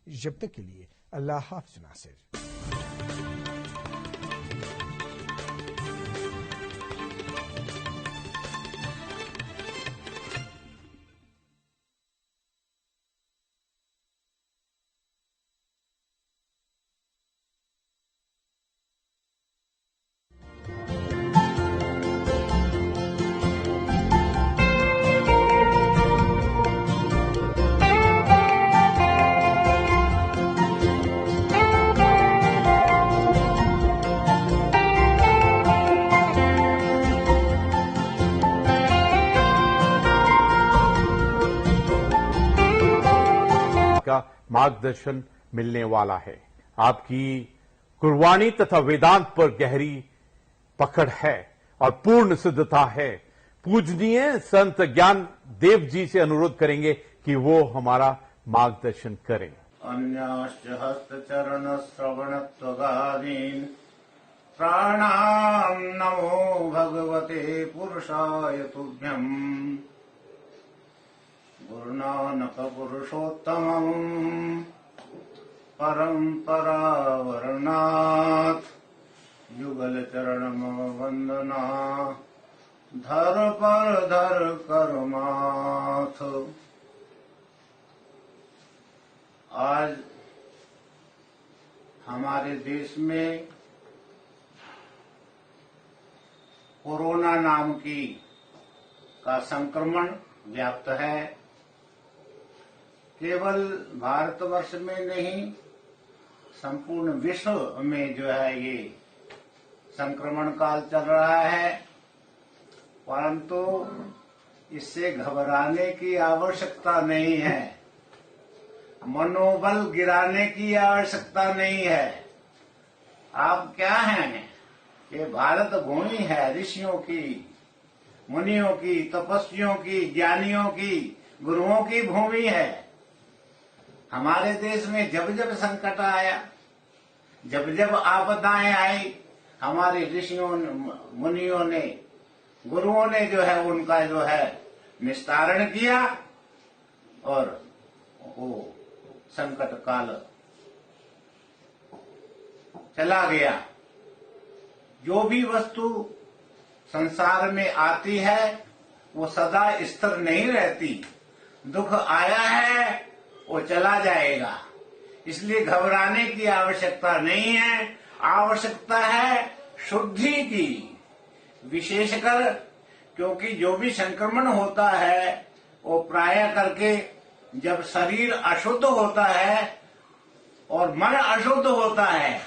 जब तक के लिए अल्लाह हाफ़िज़ नासिर। का मार्गदर्शन मिलने वाला है। आपकी कुर्बानी तथा वेदांत पर गहरी पकड़ है और पूर्ण सिद्धता है। पूजनीय संत ज्ञान देव जी से अनुरोध करेंगे कि वो हमारा मार्गदर्शन करें। अन्याश्च हस्तचरण श्रवणत्वगादीन् प्राणान् नमो भगवते पुरुषाय तुभ्यम्। गुरुनानक पुरुषोत्तमम् परम्परावर्णात् युगल चरण मम वंदना धर पर धर कर्माथ। आज हमारे देश में कोरोना नाम का संक्रमण व्याप्त है। केवल भारतवर्ष में नहीं, संपूर्ण विश्व में जो है ये संक्रमण काल चल रहा है। परंतु इससे घबराने की आवश्यकता नहीं है, मनोबल गिराने की आवश्यकता नहीं है। आप क्या हैं? ये भारत भूमि है ऋषियों की, मुनियों की, तपस्वियों की, ज्ञानियों की, गुरुओं की भूमि है। हमारे देश में जब जब संकट आया, जब जब आपदाएं आई, हमारे ऋषियों मुनियों ने, गुरुओं ने जो है उनका जो है निस्तारण किया और वो संकट काल चला गया। जो भी वस्तु संसार में आती है वो सदा स्थिर नहीं रहती। दुख आया है वो चला जाएगा, इसलिए घबराने की आवश्यकता नहीं है। आवश्यकता है शुद्धि की, विशेषकर क्योंकि जो भी संक्रमण होता है वो प्राय करके जब शरीर अशुद्ध होता है और मन अशुद्ध होता है,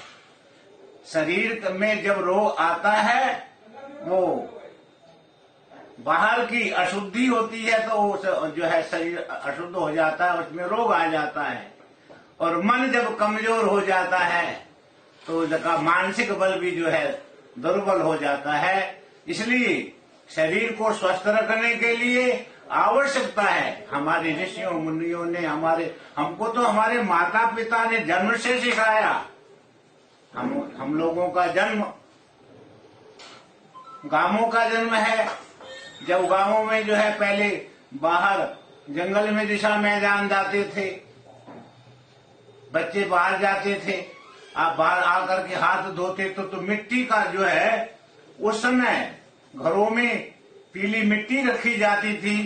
शरीर में जब रोग आता है वो बाहर की अशुद्धि होती है तो जो है शरीर अशुद्ध हो जाता है, उसमें रोग आ जाता है। और मन जब कमजोर हो जाता है तो उसका मानसिक बल भी जो है दुर्बल हो जाता है। इसलिए शरीर को स्वस्थ रखने के लिए आवश्यकता है। हमारे ऋषियों मुनियों ने हमको तो हमारे माता पिता ने जन्म से सिखाया। हम लोगों का जन्म गांवों का जन्म है। जब गांवों में जो है पहले बाहर जंगल में दिशा मैदान जाते थे, बच्चे बाहर जाते थे, आप बाहर आकर के हाथ धोते तो मिट्टी का जो है उस समय घरों में पीली मिट्टी रखी जाती थी,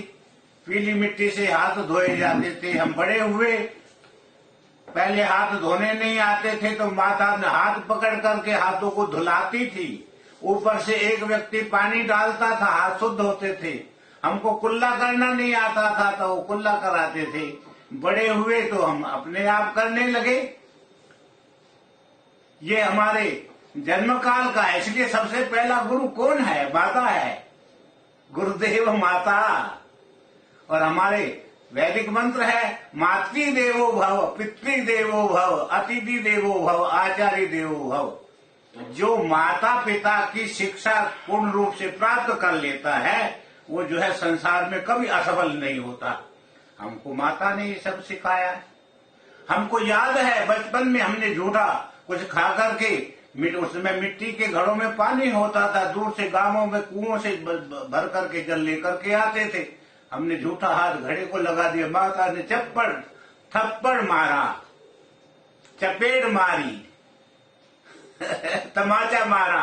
पीली मिट्टी से हाथ धोए जाते थे। हम बड़े हुए, पहले हाथ धोने नहीं आते थे तो माता हाथ पकड़ करके हाथों को धुलाती थी, ऊपर से एक व्यक्ति पानी डालता था, हाथ शुद्ध होते थे। हमको कुल्ला करना नहीं आता था तो वो कुल्ला कराते थे। बड़े हुए तो हम अपने आप करने लगे। ये हमारे जन्म काल का है। इसलिए सबसे पहला गुरु कौन है? माता है, गुरुदेव माता। और हमारे वैदिक मंत्र है मातृ देवो भव, पितृ देवो भव, अतिथि देवो भव, आचार्य देवो भव। जो माता पिता की शिक्षा पूर्ण रूप से प्राप्त कर लेता है वो जो है संसार में कभी असफल नहीं होता। हमको माता ने ये सब सिखाया। हमको याद है बचपन में हमने झूठा कुछ खा करके, उसमें मिट्टी के घड़ों में पानी होता था, दूर से गांवों में कुओं से भर करके जल लेकर के आते थे। हमने झूठा हाथ घड़े को लगा दिया, माता ने थप्पड़ मारा चपेट मारी, तमाचा मारा।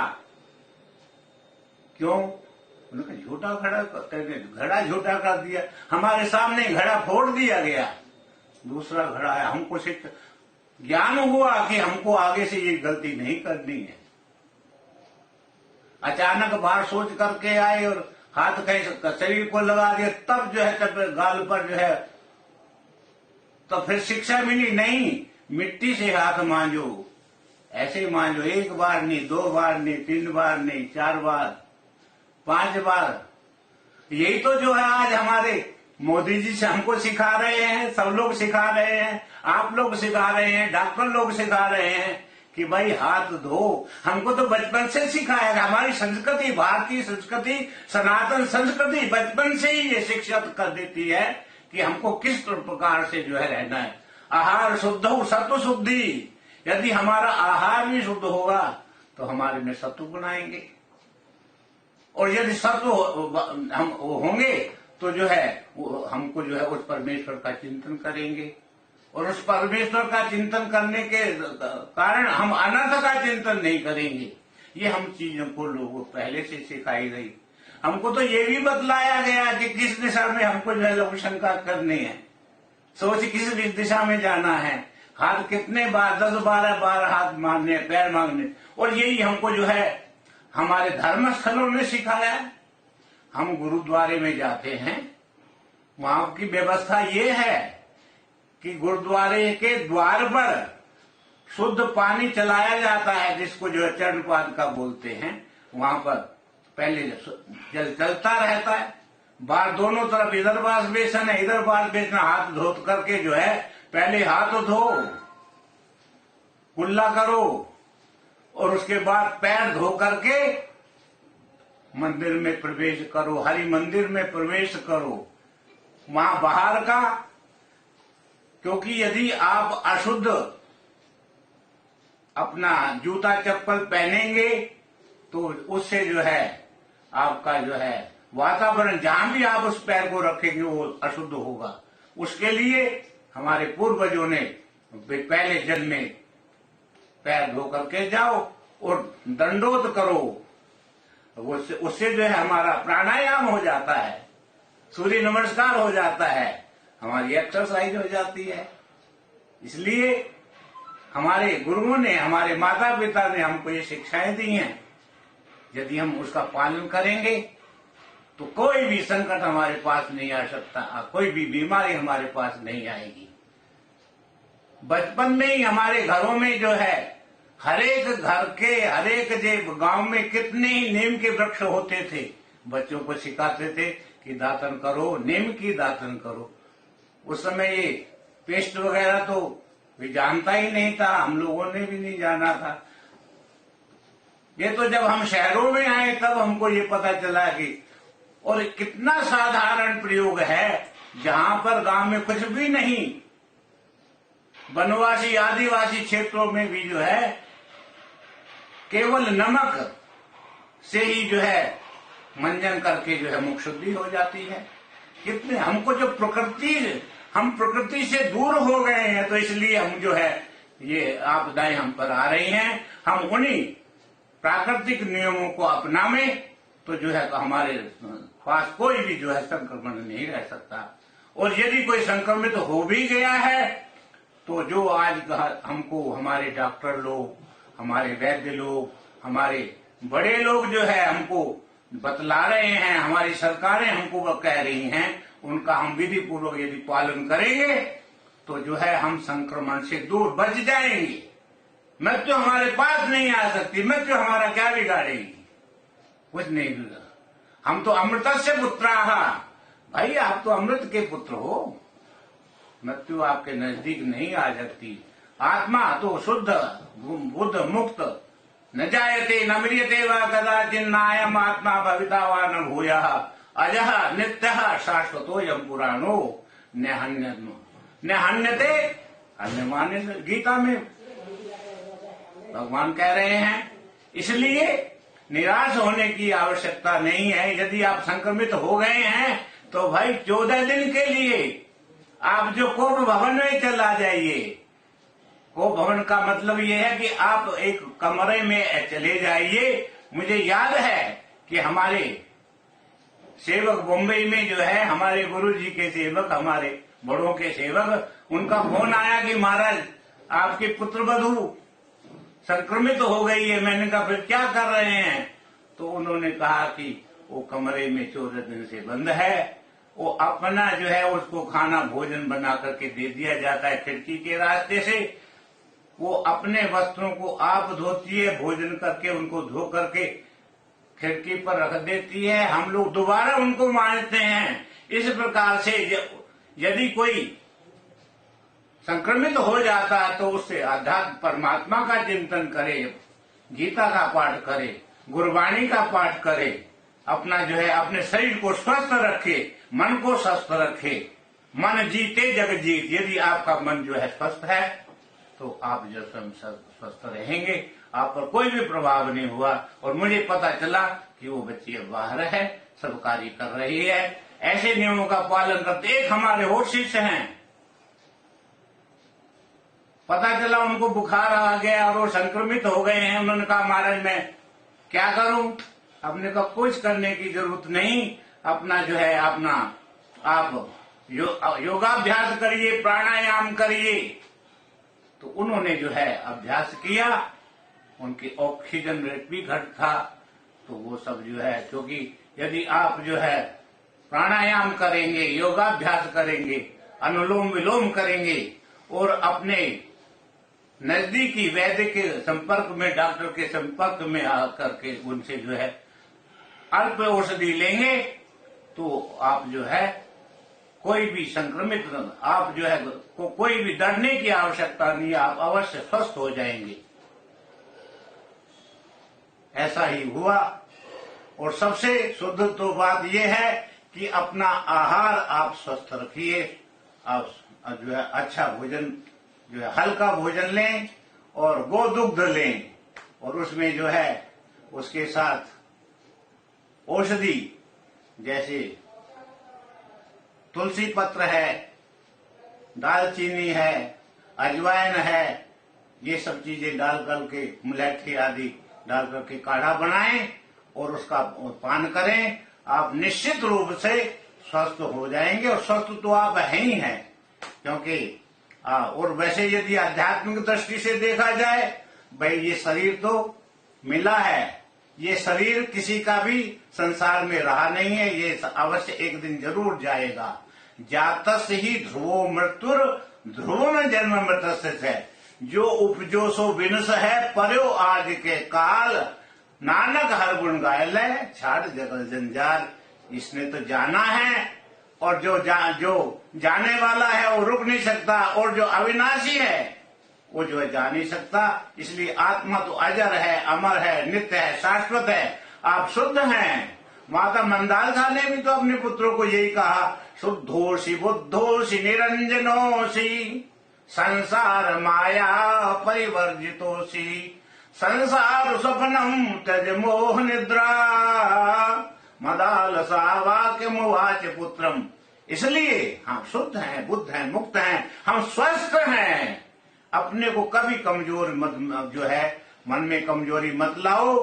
क्यों? उन्होंने झूठा घड़ा झूठा कर दिया, हमारे सामने घड़ा फोड़ दिया गया, दूसरा घड़ा है। हमको ज्ञान हुआ कि हमको आगे से ये गलती नहीं करनी है। अचानक बाहर सोच करके आए और हाथ कहीं शरीर को लगा दिया, तब जो है तब गाल पर जो है, तो फिर शिक्षा मिली नहीं, मिट्टी से हाथ मांजो, ऐसे मांजो, 1 बार नहीं, 2 बार नहीं, 3 बार नहीं, 4 बार, 5 बार। यही तो जो है आज हमारे मोदी जी से हमको सिखा रहे हैं, सब लोग सिखा रहे हैं, आप लोग सिखा रहे हैं, डॉक्टर लोग सिखा रहे हैं कि भाई हाथ धो। हमको तो बचपन से सिखाया गया, हमारी संस्कृति, भारतीय संस्कृति, सनातन संस्कृति बचपन से ही ये शिक्षित कर देती है कि हमको किस प्रकार से जो है रहना है। आहार शुद्ध हो सत्व शुद्धि, यदि हमारा आहार भी शुद्ध होगा तो हमारे में सत्व बनाएंगे, और यदि सत्व हम होंगे तो जो है हमको जो है उस परमेश्वर का चिंतन करेंगे, और उस परमेश्वर का चिंतन करने के कारण हम अनर्थ का चिंतन नहीं करेंगे। ये हम चीजों को लोगों पहले से सिखाई गई। हमको तो ये भी बतलाया गया कि किस दिशा में हमको जो है लघु शंका करनी है, सोच किस दिशा में जाना है, हाथ कितने बार, 10-12 बार हाथ मारने, पैर मांगने, और यही हमको जो है हमारे धर्म स्थलों में सिखाया है। हम गुरुद्वारे में जाते हैं, वहां की व्यवस्था ये है कि गुरुद्वारे के द्वार पर शुद्ध पानी चलाया जाता है, जिसको जो है चरणपाद का बोलते हैं। वहां पर पहले जल चलता रहता है, बाहर दोनों तरफ, इधर वाश बेसन है, इधर वाश बेसन, हाथ धो करके जो है पहले हाथ धो, कुल्ला करो, और उसके बाद पैर धो करके मंदिर में प्रवेश करो, हरि मंदिर में प्रवेश करो। वहां बाहर का, क्योंकि यदि आप अशुद्ध अपना जूता चप्पल पहनेंगे तो उससे जो है आपका जो है वातावरण, जहां भी आप उस पैर को रखेंगे वो अशुद्ध होगा। उसके लिए हमारे पूर्वजों ने पहले जन्म में पैर धो करके जाओ और दंडोत करो, उससे जो है हमारा प्राणायाम हो जाता है, सूर्य नमस्कार हो जाता है, हमारी एक्सरसाइज हो जाती है। इसलिए हमारे गुरुओं ने, हमारे माता पिता ने हमको ये शिक्षाएं दी हैं। यदि हम उसका पालन करेंगे तो कोई भी संकट हमारे पास नहीं आ सकता, कोई भी बीमारी हमारे पास नहीं आएगी। बचपन में ही हमारे घरों में जो है हरेक घर के, हरेक जे गांव में कितने ही नीम के वृक्ष होते थे, बच्चों को सिखाते थे कि दातन करो, नीम की दातन करो। उस समय ये पेस्ट वगैरह तो भी जानता ही नहीं था, हम लोगों ने भी नहीं जाना था। ये तो जब हम शहरों में आए तब हमको ये पता चला कि, और कितना साधारण प्रयोग है, जहां पर गांव में कुछ भी नहीं, वनवासी आदिवासी क्षेत्रों में भी जो है केवल नमक से ही जो है मंजन करके जो है मुख शुद्धि हो जाती है। कितने हमको जो प्रकृति, हम प्रकृति से दूर हो गए हैं, तो इसलिए हम जो है ये आपदाएं हम पर आ रही हैं। हम उन्हीं प्राकृतिक नियमों को अपनावें तो जो है हमारे पास कोई भी जो है संक्रमण नहीं रह सकता। और यदि कोई संक्रमित हो भी गया है तो जो आज हमको हमारे डॉक्टर लोग, हमारे वैद्य लोग, हमारे बड़े लोग जो है हमको बतला रहे हैं, हमारी सरकारें हमको कह रही हैं, उनका हम विधि पूर्वक यदि पालन करेंगे तो जो है हम संक्रमण से दूर बच जाएंगे। मृत्यु हमारे पास नहीं आ सकती, मृत्यु हमारा क्या बिगाड़ेगी, कुछ नहीं बिगाड़। हम तो अमृतस्य पुत्राः, भाई आप तो अमृत के पुत्र हो, मृत्यु आपके नजदीक नहीं आ सकती। आत्मा तो शुद्ध बुद्ध मुक्त, न जायते न म्रियते वा कदाचिन नायम आत्मा भविता वा न भूयः अजः नित्यः शाश्वतोऽयं पुराणो न हन्यते अन्यमान्य। गीता में भगवान कह रहे हैं, इसलिए निराश होने की आवश्यकता नहीं है। यदि आप संक्रमित हो गए हैं तो भाई 14 दिन के लिए आप जो कोप भवन में चला जाइए, को भवन का मतलब ये है कि आप एक कमरे में चले जाइए। मुझे याद है कि हमारे सेवक बॉम्बे में जो है, हमारे गुरु जी के सेवक, हमारे बड़ों के सेवक, उनका फोन आया कि महाराज आपकी पुत्रवधू संक्रमित हो गई है। मैंने कहा फिर क्या कर रहे हैं? तो उन्होंने कहा कि वो कमरे में 14 दिन से बंद है, वो अपना जो है उसको खाना भोजन बना करके दे दिया जाता है खिड़की के रास्ते से। वो अपने वस्त्रों को आप धोती है, भोजन करके उनको धो करके खिड़की पर रख देती है, हम लोग दोबारा उनको मानते हैं। इस प्रकार से यदि कोई संक्रमित हो जाता है तो उससे अध्यात्म परमात्मा का चिंतन करे, गीता का पाठ करे, गुरबाणी का पाठ करे, अपना जो है अपने शरीर को स्वस्थ रखे, मन को स्वस्थ रखे। मन जीते जग जीत। यदि आपका मन जो है स्वस्थ है तो आप जो स्वयं स्वस्थ रहेंगे, आप पर कोई भी प्रभाव नहीं हुआ। और मुझे पता चला कि वो बच्ची बाहर है, सब कार्य कर रही है, ऐसे नियमों का पालन करते। एक हमारे और शिष्य हैं, पता चला उनको बुखार आ गया और वो संक्रमित हो गए हैं। उन्होंने कहा महाराज मैं क्या करूं? अपने का कुछ करने की जरूरत नहीं, अपना जो है अपना आप योगाभ्यास करिए, प्राणायाम करिए। तो उन्होंने जो है अभ्यास किया, उनकी ऑक्सीजन रेट भी घट था। तो वो सब जो है, क्योंकि यदि आप जो है प्राणायाम करेंगे, योगाभ्यास करेंगे, अनुलोम विलोम करेंगे और अपने नजदीकी वैद्य के संपर्क में, डॉक्टर के संपर्क में आकर के उनसे जो है अल्प औषधि लेंगे तो आप जो है कोई भी संक्रमित, आप जो है कोई भी डरने की आवश्यकता नहीं, आप अवश्य स्वस्थ हो जाएंगे। ऐसा ही हुआ। और सबसे शुद्ध तो बात यह है कि अपना आहार आप स्वस्थ रखिए, आप जो है अच्छा भोजन, जो है हल्का भोजन लें और गोदुग्ध लें, और उसमें जो है उसके साथ औषधि जैसे तुलसी पत्र है, दालचीनी है, अजवाइन है, ये सब चीजें डाल करके, मुलैठी आदि डाल करके काढ़ा बनाएं और उसका पान करें। आप निश्चित रूप से स्वस्थ हो जाएंगे। और स्वस्थ तो आप हैं ही हैं, क्योंकि और वैसे यदि आध्यात्मिक दृष्टि से देखा जाए, भाई ये शरीर तो मिला है, ये शरीर किसी का भी संसार में रहा नहीं है, ये अवश्य एक दिन जरूर जाएगा। जातस्य ही ध्रुवो मृत्युर ध्रुव में जन्म मृतस्य है। जो उपजो सो विनस है, पर्यो आज के काल, नानक हर गुण गाय ले, छाड़ जगल जंजाल। इसने तो जाना है, और जो जाने वाला है वो रुक नहीं सकता, और जो अविनाशी है वो जो है जा नहीं सकता। इसलिए आत्मा तो अजर है, अमर है, नित्य है, शाश्वत है। आप शुद्ध हैं। माता मंदालसा ने भी तो अपने पुत्रों को यही कहा, शुद्धोषि बुद्धोषि निरंजनोषि, संसार माया परिवर्जितोषि, संसार स्वप्नम त्यज मोह निद्रा, मदालसा वाक्य मुवाच पुत्रम। इसलिए हम शुद्ध हैं, बुद्ध हैं, मुक्त हैं, हम स्वस्थ हैं। अपने को कभी कमजोर मत, जो है मन में कमजोरी मत लाओ।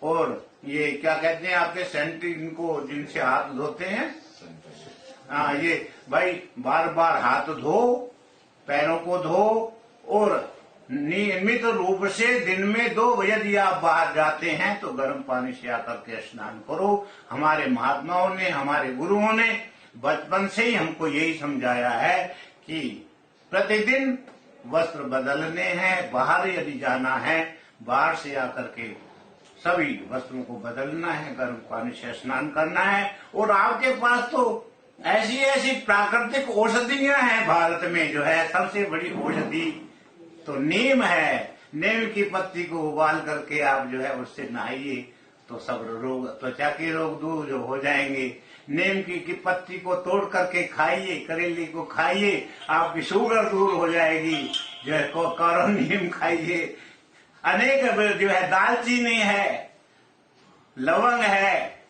और ये क्या कहते हैं आपके सेंट्रीन को, जिनसे हाथ धोते हैं, ये भाई बार बार हाथ धो, पैरों को धो, और नियमित रूप से दिन में 2 बजे यदि आप बाहर जाते हैं तो गर्म पानी से आकर के स्नान करो। हमारे महात्माओं ने, हमारे गुरुओं ने बचपन से ही हमको यही समझाया है कि प्रतिदिन वस्त्र बदलने हैं। बाहर यदि जाना है, बाहर से आकर के सभी वस्त्रों को बदलना है, गर्म पानी से स्नान करना है। और आपके पास तो ऐसी ऐसी प्राकृतिक औषधियां हैं भारत में, जो है सबसे बड़ी औषधि तो नीम है। नीम की पत्ती को उबाल करके आप जो है उससे नहाइए तो सब रोग, त्वचा के रोग दूर जो हो जाएंगे। नीम की पत्ती को तोड़ करके खाइए, करेले को खाइए, आपकी शुगर दूर हो जाएगी। जो है करो नीम खाइए। अनेक जो है दालचीनी है, लवंग है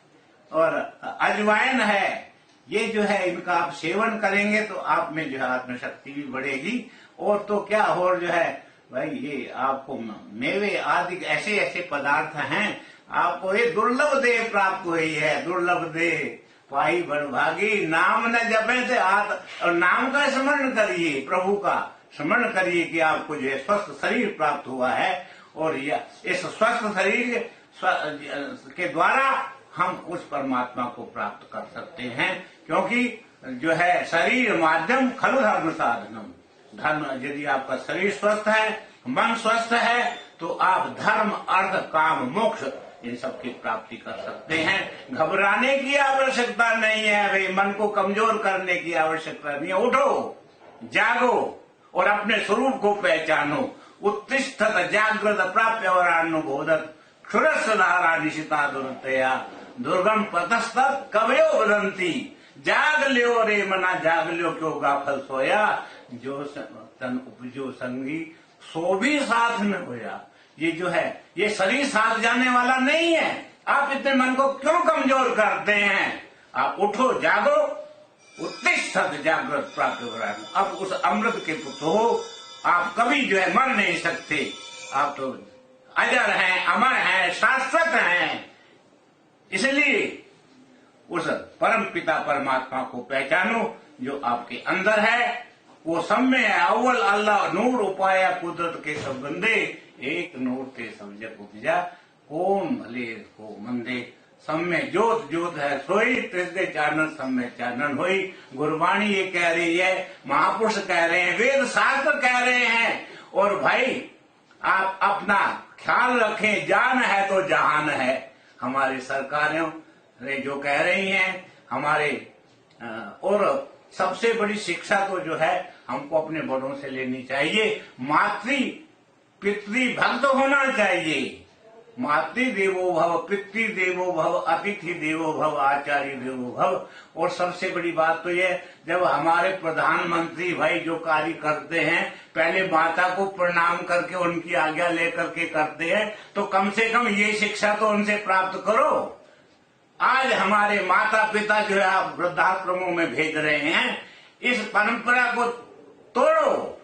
और अजवाइन है, ये जो है इनका आप सेवन करेंगे तो आप में जो है आत्मशक्ति भी बढ़ेगी। और तो क्या, और जो है भाई ये आपको मेवे आदि ऐसे ऐसे पदार्थ हैं, आपको ये दुर्लभ देह प्राप्त हुई है, दुर्लभ देह पाई बड़भागी। नाम न जपे से और नाम का स्मरण करिए, प्रभु का स्मरण करिए कि आपको जो है स्वस्थ शरीर प्राप्त हुआ है। और इस स्वस्थ शरीर के द्वारा हम उस परमात्मा को प्राप्त कर सकते हैं, क्योंकि जो है शरीर माध्यम खलु धर्म साधनम। धर्म, यदि आपका शरीर स्वस्थ है, मन स्वस्थ है, तो आप धर्म, अर्थ, काम, मोक्ष इन सब की प्राप्ति कर सकते हैं। घबराने की आवश्यकता नहीं है भाई, मन को कमजोर करने की आवश्यकता नहीं है। उठो, जागो और अपने स्वरूप को पहचानो। उत्तिष्ठत जागृत प्राप्य वरानुबोधत क्षुरस्वधारा निशिता दुर्तया दुर्गम पतस्तत कवयो वदंती। जाग लियो रे मना, जाग लियो क्यों गाफल सोया, जो तन उपजो संगी सो भी साथ में होया। ये जो है ये शरीर साथ जाने वाला नहीं है। आप इतने मन को क्यों कमजोर करते हैं? आप उठो, जागो, उत्तिष्ठत जागृत प्राप्त हो रहा है। अब उस अमृत के पुत्र हो, आप कभी जो है मर नहीं सकते। आप तो अजर हैं, अमर हैं, शाश्वत हैं। इसलिए उस परम पिता परमात्मा को पहचानो जो आपके अंदर है। वो सब में है। अव्वल अल्लाह नूर उपाया कुदरत के सब बंदे, एक नूर के सब जग उपजा, कौन भले को मंदे। सब में ज्योत ज्योत है सोई, त्रिसदे चानन सब में चानन होई। गुरबाणी ये कह रही है, महापुरुष कह रहे हैं, वेद शास्त्र कह रहे हैं। और भाई आप अपना ख्याल रखें, जान है तो जहान है। हमारी सरकारें जो कह रही हैं, हमारे और सबसे बड़ी शिक्षा तो जो है हमको अपने बड़ों से लेनी चाहिए। मातृ पितृ भक्त होना चाहिए। मातृ देवो भव, पितृ देवो भव, अतिथि देवो भव, आचार्य देवो भव। और सबसे बड़ी बात तो ये, जब हमारे प्रधानमंत्री भाई जो कार्य करते हैं, पहले माता को प्रणाम करके उनकी आज्ञा लेकर के करते हैं, तो कम से कम ये शिक्षा तो उनसे प्राप्त करो। आज हमारे माता पिता जो है आप वृद्धाश्रमों में भेज रहे हैं, इस परंपरा को तोड़ो,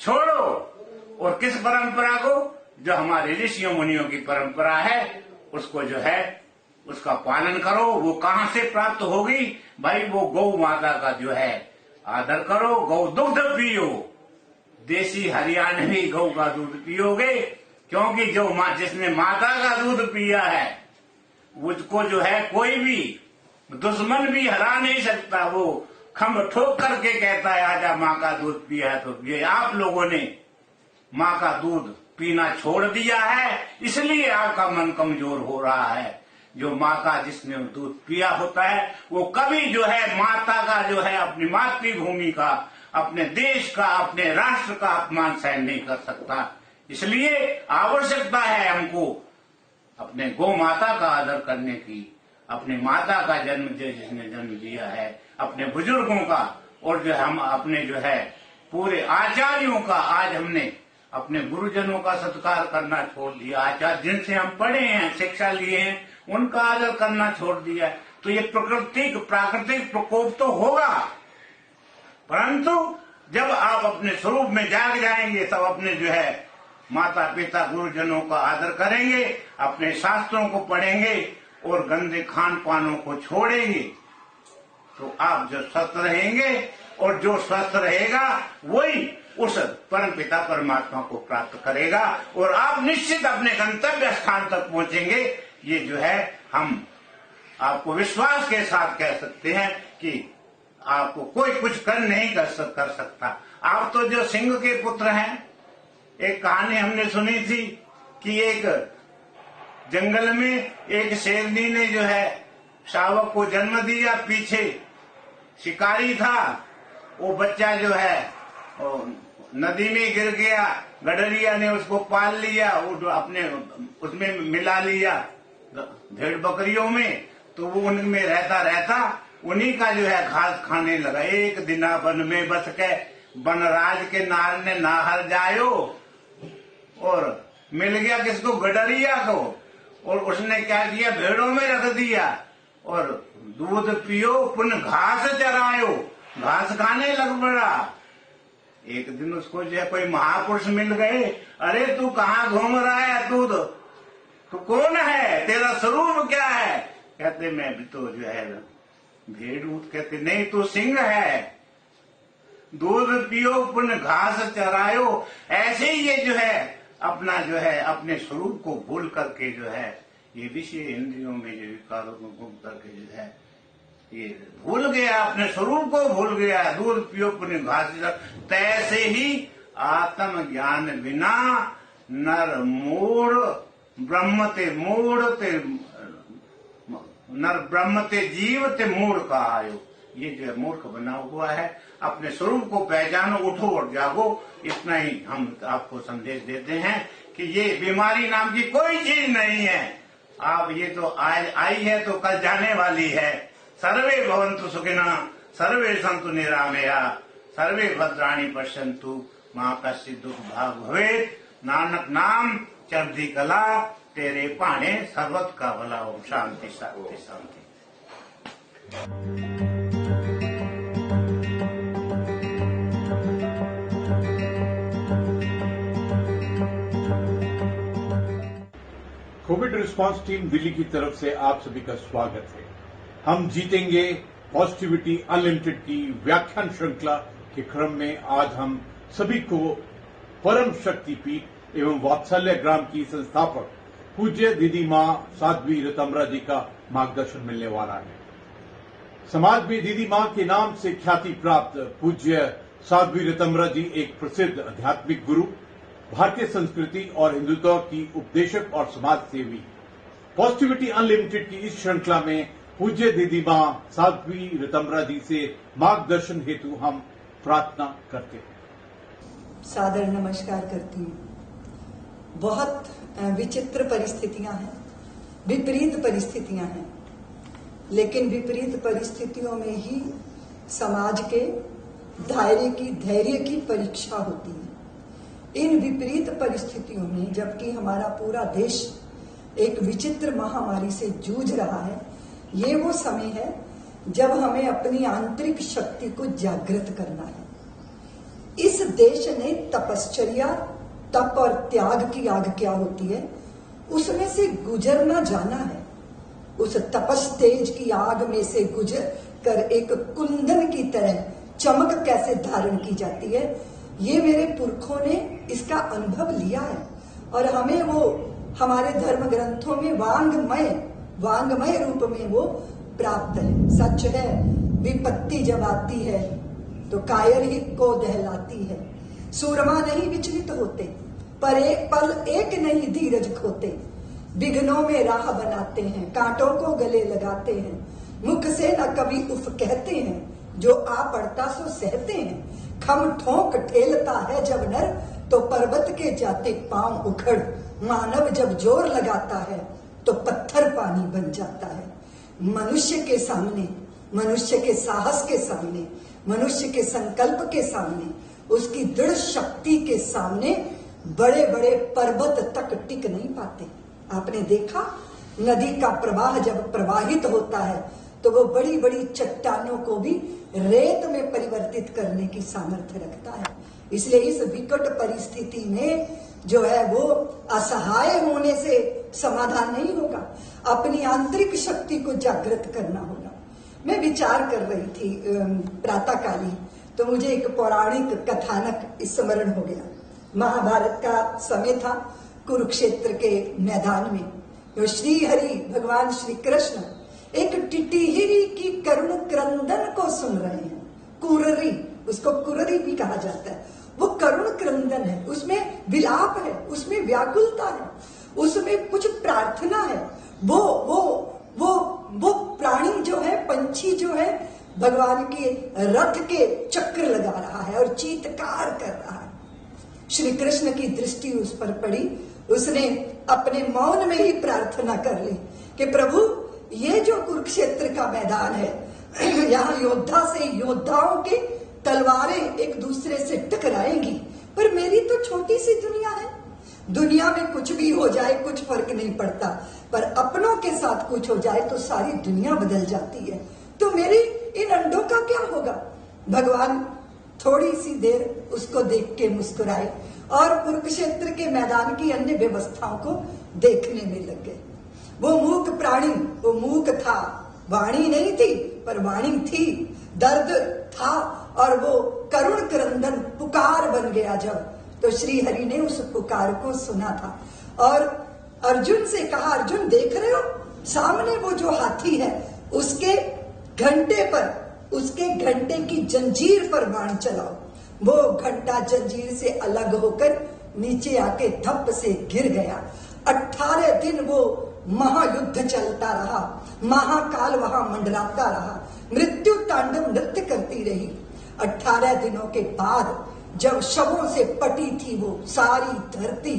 छोड़ो। और किस परंपरा को? जो हमारे ऋषियों मुनियों की परंपरा है, उसको जो है उसका पालन करो। वो कहाँ से प्राप्त होगी भाई? वो गौ माता का जो है आदर करो, गौ दूध पियो, देसी हरियाणवी गौ का दूध पियोगे। क्योंकि जो जिसने माता का दूध पिया है उसको जो है कोई भी दुश्मन भी हरा नहीं सकता। वो खम्भ ठोक करके कहता है आजा माँ का दूध पिया है तो पिए। आप लोगों ने माँ का दूध पीना छोड़ दिया है, इसलिए आपका मन कमजोर हो रहा है। जो माँ का जिसने दूध पिया होता है वो कभी जो है माता का जो है अपनी मातृभूमि का, अपने देश का, अपने राष्ट्र का अपमान सहन नहीं कर सकता। इसलिए आवश्यकता है हमको अपने गौ माता का आदर करने की, अपनी माता का जन्म जिसने जन्म दिया है, अपने बुजुर्गों का, और जो हम अपने जो है पूरे आचार्यों का, आज हमने अपने गुरुजनों का सत्कार करना छोड़ दिया। आचार्य जिनसे हम पढ़े हैं, शिक्षा लिए हैं, उनका आदर करना छोड़ दिया। तो ये प्राकृतिक प्रकोप तो होगा, परंतु जब आप अपने स्वरूप में जाग जाएंगे, तब अपने जो है माता पिता गुरुजनों का आदर करेंगे, अपने शास्त्रों को पढ़ेंगे और गंदे खान पानों को छोड़ेंगे, तो आप जो स्वस्थ रहेंगे। और जो स्वस्थ रहेगा वही उस परम पिता परमात्मा को प्राप्त करेगा और आप निश्चित अपने गंतव्य स्थान तक पहुंचेंगे। ये जो है हम आपको विश्वास के साथ कह सकते हैं कि आपको कोई कुछ कर नहीं कर सकता। आप तो जो सिंह के पुत्र हैं, एक कहानी हमने सुनी थी कि एक जंगल में एक शेरनी ने जो है शावक को जन्म दिया। पीछे शिकारी था, वो बच्चा जो है नदी में गिर गया, गडरिया ने उसको पाल लिया, वो अपने उसमें मिला लिया भेड़ बकरियों में, तो वो उनमें रहता रहता उन्हीं का जो है घास खाने लगा। एक दिना वन में बस के वनराज के नार ने नाहर जायो, और मिल गया किसको? गडरिया को। और उसने क्या किया? भेड़ों में रख दिया और दूध पियो पुन घास चरायो, घास खाने लग पड़ा। एक दिन उसको जो है कोई महापुरुष मिल गए, अरे तू कहाँ घूम रहा है, तू कौन है, तेरा स्वरूप क्या है? कहते मैं भी तो जो है भेड़ हूं। कहते नहीं, तू सिंह है, दूध पियो पुण्य घास चरायो। ऐसे ही ये जो है अपना जो है अपने स्वरूप को भूल करके जो है ये विषय इंद्रियों में जो विकारों को घूम करके जो है ये भूल गया, अपने स्वरूप को भूल गया। दूध पियो पुण्य घास चरायो। तैसे ही आत्म ज्ञान बिना नर मूढ़ ब्रह्म ते मूढ़ ते नर ब्रह्म ते जीव ते मूढ़ का आयो। ये जो है मूर्ख बना हुआ है। अपने स्वरूप को पहचानो, उठो और जागो। इतना ही हम आपको संदेश देते हैं कि ये बीमारी नाम की कोई चीज नहीं है। आप ये तो आज आई है तो कल जाने वाली है। सर्वे भवन्तु सुखिनः, सर्वे सन्तु निरामया, सर्वे भद्राणि पश्यन्तु, मां कश्चित् दुख भाग भवेत्। नानक नाम चढ़ती कला, तेरे पाने सर्वत का भला। ओम शांति शांति शांति। कोविड रिस्पांस टीम दिल्ली की तरफ से आप सभी का स्वागत है। हम जीतेंगे पॉजिटिविटी अनलिमिटेड की व्याख्यान श्रृंखला के क्रम में आज हम सभी को परम शक्तिपीठ एवं वात्सल्य ग्राम की संस्थापक पूज्य दीदी मां साध्वी रतमरा जी का मार्गदर्शन मिलने वाला है। समाज में दीदी मां के नाम से ख्याति प्राप्त पूज्य साध्वी रतमरा जी एक प्रसिद्ध आध्यात्मिक गुरु, भारतीय संस्कृति और हिंदुत्व की उपदेशक और समाज सेवी। पॉजिटिविटी अनलिमिटेड की इस श्रृंखला में पूज्य दीदी मां साध्वी रतमरा जी से मार्गदर्शन हेतु हम प्रार्थना करते हैं। सादर नमस्कार करती हूँ। बहुत विचित्र परिस्थितियां हैं, विपरीत परिस्थितियां हैं, लेकिन विपरीत परिस्थितियों में ही समाज के धैर्य की परीक्षा होती है। इन विपरीत परिस्थितियों में जबकि हमारा पूरा देश एक विचित्र महामारी से जूझ रहा है, ये वो समय है जब हमें अपनी आंतरिक शक्ति को जागृत करना है। इस देश ने तपश्चर्या, तप और त्याग की आग क्या होती है उसमें से गुजरना जाना है। उस तपस तेज की आग में से गुजर कर एक कुंदन की तरह चमक कैसे धारण की जाती है, ये मेरे पुरखों ने इसका अनुभव लिया है और हमें वो हमारे धर्म ग्रंथों में वांगमय रूप में वो प्राप्त है। सच है, विपत्ति जब आती है तो कायर ही को दहलाती है। सूरमा नहीं विचलित होते, पर एक पल एक नहीं धीरज खोते। विघ्नों में राह बनाते हैं, कांटों को गले लगाते हैं। मुख से न कभी उफ कहते हैं, जो आ पड़ता सो सहते हैं। खम ठोंक ठेलता है जब नर, तो पर्वत के जाते पांव उखड़। मानव जब जोर लगाता है तो पत्थर पानी बन जाता है। मनुष्य के सामने, मनुष्य के साहस के सामने, मनुष्य के संकल्प के सामने, उसकी दृढ़ शक्ति के सामने बड़े बड़े पर्वत तक टिक नहीं पाते। आपने देखा, नदी का प्रवाह जब प्रवाहित होता है तो वो बड़ी बड़ी चट्टानों को भी रेत में परिवर्तित करने की सामर्थ्य रखता है। इसलिए इस विकट परिस्थिति में जो है वो असहाय होने से समाधान नहीं होगा, अपनी आंतरिक शक्ति को जागृत करना होगा। मैं विचार कर रही थी प्रातःकाली, तो मुझे एक पौराणिक कथानक स्मरण हो गया। महाभारत का समय था, कुरुक्षेत्र के मैदान में तो श्री हरि भगवान श्री कृष्ण एक टिटिहिरी की करुण क्रंदन को सुन रहे हैं। कुररी, उसको कुररी भी कहा जाता है। वो करुण क्रंदन है, उसमें विलाप है, उसमें व्याकुलता है, उसमें कुछ प्रार्थना है। वो प्राणी जो है, पंछी जो है, भगवान के रथ के चक्र लगा रहा है और चीत्कार कर रहा है। श्री कृष्ण की दृष्टि उस पर पड़ी, उसने अपने मौन में ही प्रार्थना कर ली कि प्रभु, ये जो कुरुक्षेत्र का मैदान है, यहाँ योद्धा से योद्धाओं के तलवारें एक दूसरे से टकराएंगी, पर मेरी तो छोटी सी दुनिया है। दुनिया में कुछ भी हो जाए कुछ फर्क नहीं पड़ता, पर अपनों के साथ कुछ हो जाए तो सारी दुनिया बदल जाती है। तो मेरी इन अंडों का क्या होगा? भगवान थोड़ी सी देर उसको देख के मुस्कुराए और कुरुक्षेत्र के मैदान की अन्य व्यवस्थाओं को देखने में लग गए। वो मूक प्राणी, वो मूक था, वाणी नहीं थी पर वाणी थी, दर्द था और वो करुण क्रंदन पुकार बन गया जब, तो श्री हरि ने उस पुकार को सुना था और अर्जुन से कहा, अर्जुन देख रहे हो सामने वो जो हाथी है उसके घंटे पर, उसके घंटे की जंजीर पर बाण चलाओ। वो घंटा जंजीर से अलग होकर नीचे आके धप से गिर गया। 18 दिन वो महायुद्ध चलता रहा, महाकाल वहां मंडराता रहा, मृत्यु तांडव नृत्य करती रही। 18 दिनों के बाद जब शवों से पटी थी वो सारी धरती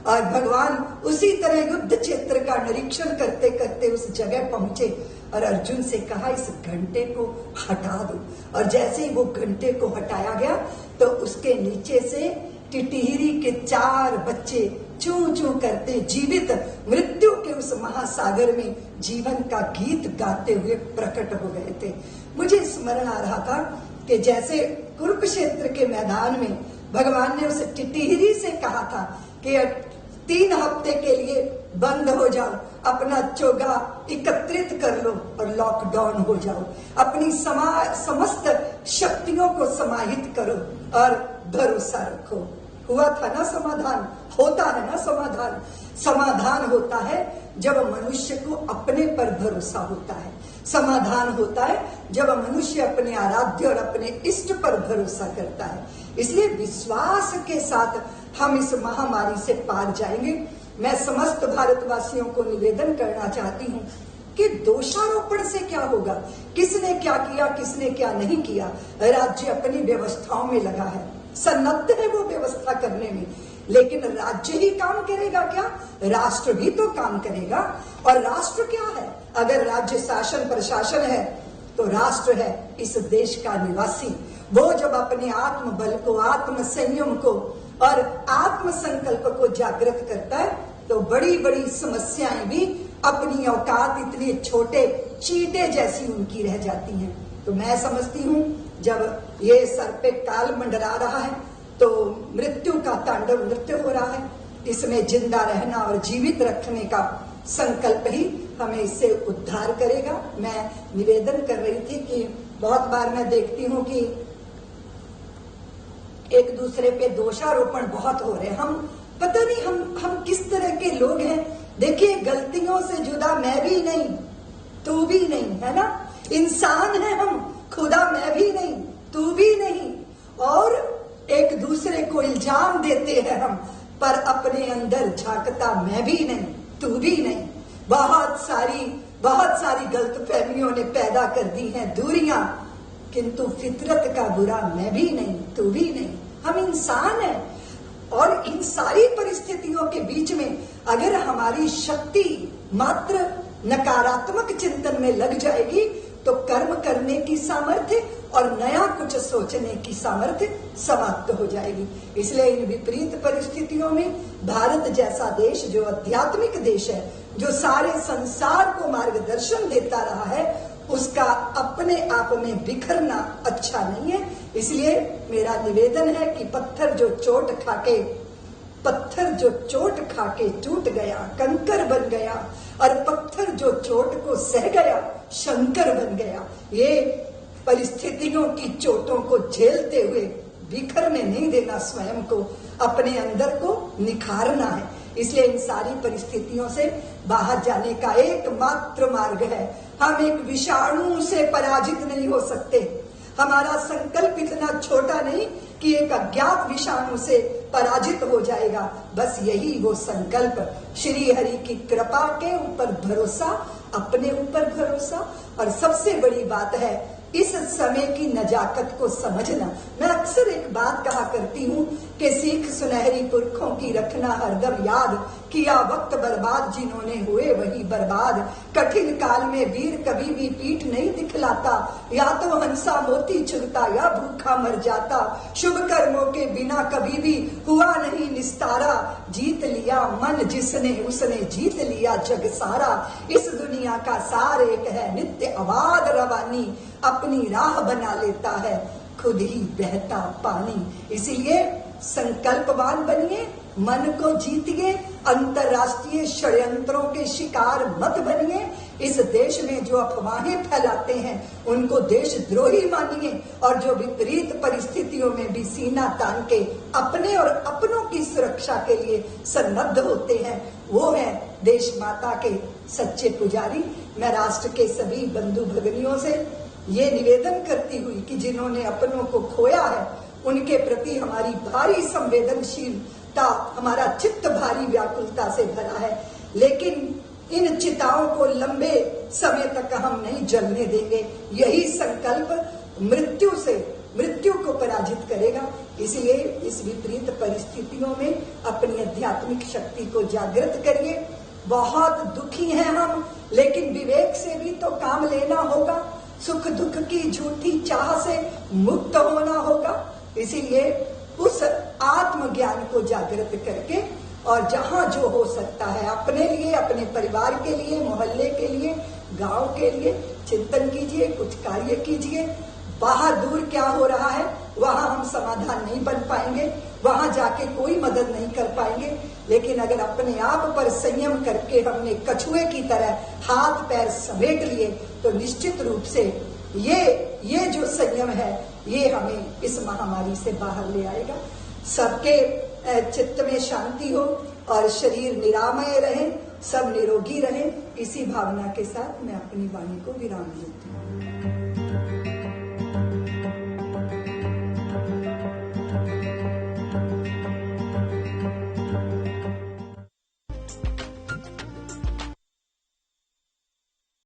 और भगवान उसी तरह युद्ध क्षेत्र का निरीक्षण करते करते उस जगह पहुंचे और अर्जुन से कहा, इस घंटे को हटा दो। और जैसे ही वो घंटे को हटाया गया तो उसके नीचे से टिटहिरी के 4 बच्चे चूं चूं करते जीवित मृत्यु के उस महासागर में जीवन का गीत गाते हुए प्रकट हो गए थे। मुझे स्मरण आ रहा था कि जैसे कुरुक्षेत्र के मैदान में भगवान ने उस टिटहिरी से कहा था कि 3 हफ्ते के लिए बंद हो जाओ, अपना चोगा एकत्रित कर लो और लॉकडाउन हो जाओ, अपनी समस्त शक्तियों को समाहित करो और भरोसा रखो। हुआ था ना समाधान, होता है ना समाधान। समाधान होता है जब मनुष्य को अपने पर भरोसा होता है, समाधान होता है जब मनुष्य अपने आराध्य और अपने इष्ट पर भरोसा करता है। इसलिए विश्वास के साथ हम इस महामारी से पार जाएंगे। मैं समस्त भारतवासियों को निवेदन करना चाहती हूँ कि दोषारोपण से क्या होगा, किसने क्या किया किसने क्या नहीं किया, राज्य अपनी व्यवस्थाओं में लगा है, सन्नद्ध है वो व्यवस्था करने में, लेकिन राज्य ही काम करेगा क्या? राष्ट्र भी तो काम करेगा। और राष्ट्र क्या है? अगर राज्य शासन प्रशासन है तो राष्ट्र है इस देश का निवासी। वो जब अपने आत्म बल को, आत्म संयम को और आत्म संकल्प को जागृत करता है तो बड़ी बड़ी समस्याएं भी अपनी औकात इतने छोटे चींटे जैसी उनकी रह जाती हैं। तो मैं समझती हूँ जब ये सर पे काल मंडरा रहा है तो मृत्यु का तांडव नृत्य हो रहा है, इसमें जिंदा रहना और जीवित रखने का संकल्प ही हमें इससे उद्धार करेगा। मैं निवेदन कर रही थी कि बहुत बार मैं देखती हूँ कि एक दूसरे पे दोषारोपण बहुत हो रहे हैं। हम पता नहीं हम किस तरह के लोग हैं। देखिए, गलतियों से जुदा मैं भी नहीं, तू भी नहीं, है ना? इंसान है हम, खुदा मैं भी नहीं, तू भी नहीं, और एक दूसरे को इल्जाम देते हैं हम, पर अपने अंदर झांकता मैं भी नहीं, तू भी नहीं। बहुत सारी गलतफहमियों ने पैदा कर दी हैं दूरियां, किंतु फितरत का बुरा मैं भी नहीं, तू भी नहीं। हम इंसान हैं और इन सारी परिस्थितियों के बीच में अगर हमारी शक्ति मात्र नकारात्मक चिंतन में लग जाएगी तो कर्म करने की सामर्थ्य और नया कुछ सोचने की सामर्थ्य समाप्त हो जाएगी। इसलिए इन विपरीत परिस्थितियों में भारत जैसा देश, जो आध्यात्मिक देश है, जो सारे संसार को मार्गदर्शन देता रहा है, उसका अपने आप में बिखरना अच्छा नहीं है। इसलिए मेरा निवेदन है कि पत्थर जो चोट खाके टूट गया कंकर बन गया, और पत्थर जो चोट को सह गया शंकर बन गया। ये परिस्थितियों की चोटों को झेलते हुए बिखरने नहीं देना, स्वयं को, अपने अंदर को निखारना है। इसलिए इन सारी परिस्थितियों से बाहर जाने का एकमात्र मार्ग है, हम एक विषाणु से पराजित नहीं हो सकते। हमारा संकल्प इतना छोटा नहीं कि एक अज्ञात विषाणु से पराजित हो जाएगा। बस यही वो संकल्प, श्री हरि की कृपा के ऊपर भरोसा, अपने ऊपर भरोसा, और सबसे बड़ी बात है इस समय की नजाकत को समझना। मैं अक्सर एक बात कहा करती हूँ कि सीख सुनहरी पुरखों की रखना हरदम याद, किया वक्त बर्बाद जिन्होंने हुए वही बर्बाद। कठिन काल में वीर कभी भी पीठ नहीं दिखलाता, या तो हंसा मोती चुगता या भूखा मर जाता। शुभ कर्मों के बिना कभी भी हुआ नहीं निस्तारा, जीत लिया मन जिसने उसने जीत लिया जग सारा। इस दुनिया का सार एक है नित्य अबाध रवानी, अपनी राह बना लेता है खुद ही बहता पानी। इसीलिए संकल्पवान बनिए, मन को जीतिए, अंतर्राष्ट्रीय षड्यंत्रों के शिकार मत बनिए। इस देश में जो अफवाहें फैलाते हैं उनको देशद्रोही मानिए, और जो विपरीत परिस्थितियों में भी सीना तान के अपने और अपनों की सुरक्षा के लिए सन्नद्ध होते हैं, वो है देश माता के सच्चे पुजारी। मैं राष्ट्र के सभी बंधु भगिनियों से ये निवेदन करती हुई कि जिन्होंने अपनों को खोया है उनके प्रति हमारी भारी संवेदनशीलता, हमारा चित्त भारी व्याकुलता से भरा है, लेकिन इन चिताओं को लंबे समय तक हम नहीं जलने देंगे। यही संकल्प मृत्यु को पराजित करेगा। इसलिए इस विपरीत परिस्थितियों में अपनी आध्यात्मिक शक्ति को जागृत करिए। बहुत दुखी हैं हम, लेकिन विवेक से भी तो काम लेना होगा। सुख दुख की झूठी चाह से मुक्त होना होगा। इसीलिए उस आत्मज्ञान को जागृत करके और जहां जो हो सकता है अपने लिए, अपने परिवार के लिए, मोहल्ले के लिए, गांव के लिए चिंतन कीजिए, कुछ कार्य कीजिए। बाहर दूर क्या हो रहा है वहां हम समाधान नहीं बन पाएंगे, वहां जाके कोई मदद नहीं कर पाएंगे, लेकिन अगर अपने आप पर संयम करके हमने कछुए की तरह हाथ पैर समेट लिए तो निश्चित रूप से ये जो संयम है ये हमें इस महामारी से बाहर ले आएगा। सबके चित्त में शांति हो और शरीर निरामय रहे, सब निरोगी रहे। इसी भावना के साथ मैं अपनी वाणी को विराम देती हूँ।